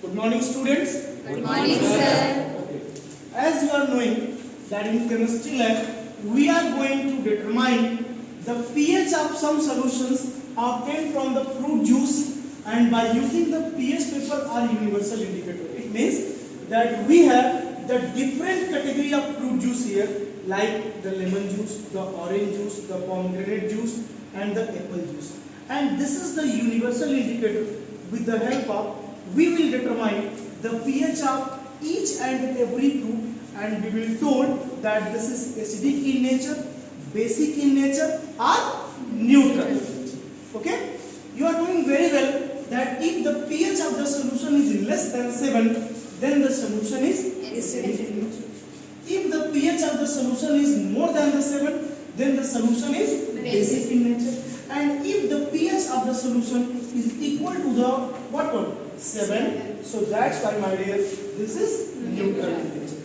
Good morning, students. Good morning, sir. Okay. As you are knowing that in chemistry lab we are going to determine the pH of some solutions obtained from the fruit juice, and by using the pH paper or universal indicator. It means that we have the different category of fruit juice here, like the lemon juice, the orange juice, the pomegranate juice, and the apple juice. And this is the universal indicator. With the help of, we will determine the pH of each and every fruit, and we will told that this is acidic in nature, basic in nature, or neutral. Okay? You are doing very well that if the pH of the solution is less than 7, then the solution is acidic in nature. If the pH of the solution is more than the 7, then the solution is basic in nature. And if the pH of the solution is equal to the what one? 7. So that's why, my dear, this is neutral in nature.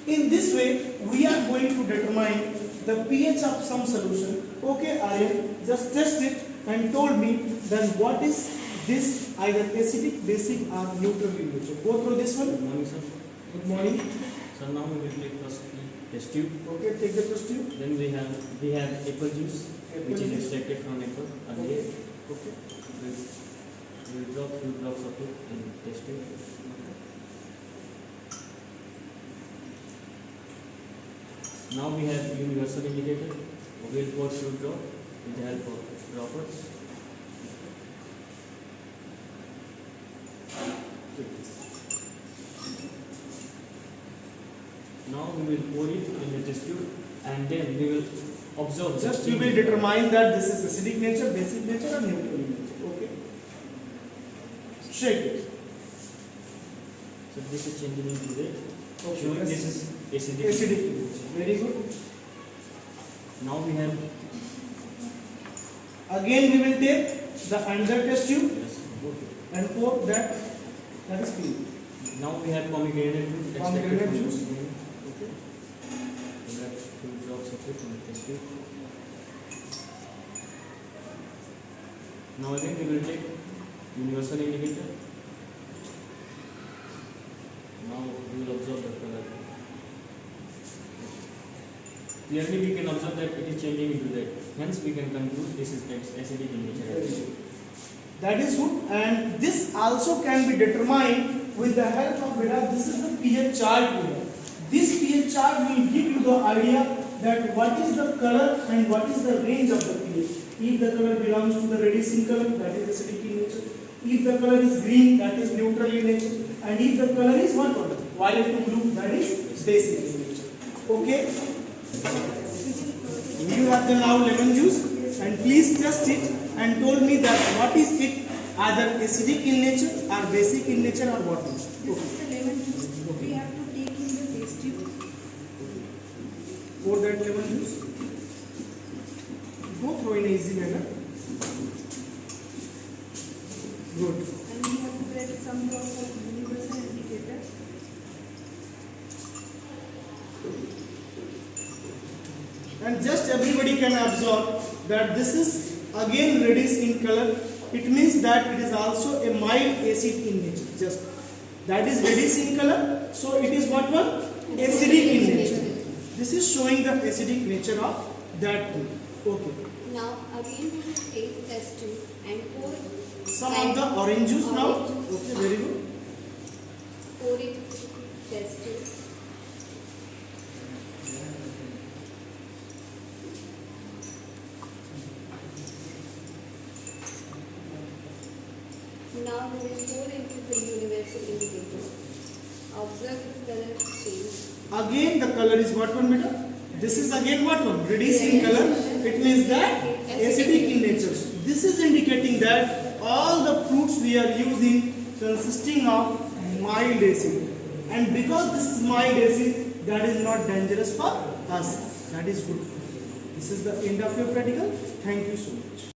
In this way, we are going to determine the pH of some solution. Okay, Aryan, just test it and told me then what is this, either acidic, basic, or neutral in nature. Go through this one. Good morning, sir. Good morning. So now we will take first the test tube. Okay, take the first tube. Then we have apple juice, which is extracted from apple. Okay. Again, Okay. we will drop few drops of it in test tube. Now we have universal indicator. We will pour few drop with the help of droppers. Now we will pour it in the test tube, and then we will observe. Just you will determine that this is acidic nature, basic nature, or neutral in nature. Okay. Shake it. So this is changing into red. Okay. Showing Yes. this is acidic. Acidic in nature. Very good. Now we have Again we will take the another test tube yes. and pour that. That is clean. Now we have pomegranate juice. extracted Pomegranate from juice. pomegranate. Okay. We have few drops of it in the test tube. Now again we will take universal indicator. Now we will observe the color. Clearly we can observe that it is changing into red. Hence we can conclude this is acidic in nature. That is good, and this also can be determined with the help of beta. This is the pH chart here. This pH chart will give you the idea that what is the color and what is the range of the pH. If the color belongs to the reducing color, that is acidic in nature. If the color is green, that is neutral in nature. And if the color is what color? Violet to blue, that is basic in nature. Okay? You have the now lemon juice, and please test it and told me that what is it, either acidic in nature or basic in nature, or what is. This is the lemon juice. We have to take in the test tube. Pour that lemon juice. Go through in an easy manner. Good. And we have to get some drops of universal indicator. And just everybody can observe that this is again reddish in color. It means that it is also a mild acid in nature. Just that is reddish in color. So it is what one? Acidic in nature. This is showing the acidic nature of that thing. Okay. Now again we will take test tube and pour Some of the orange juice now. Okay, very good. pour it test tube. Now we will pour into the universal indicator. Observe the color change. Again the color is what one, beta? This is again what one? Reddish in color. It means that acidic in nature. This is indicating that all the fruits we are using consisting of mild acid. And because this is mild acid, that is not dangerous for us. That is good. This is the end of your practical. Thank you so much.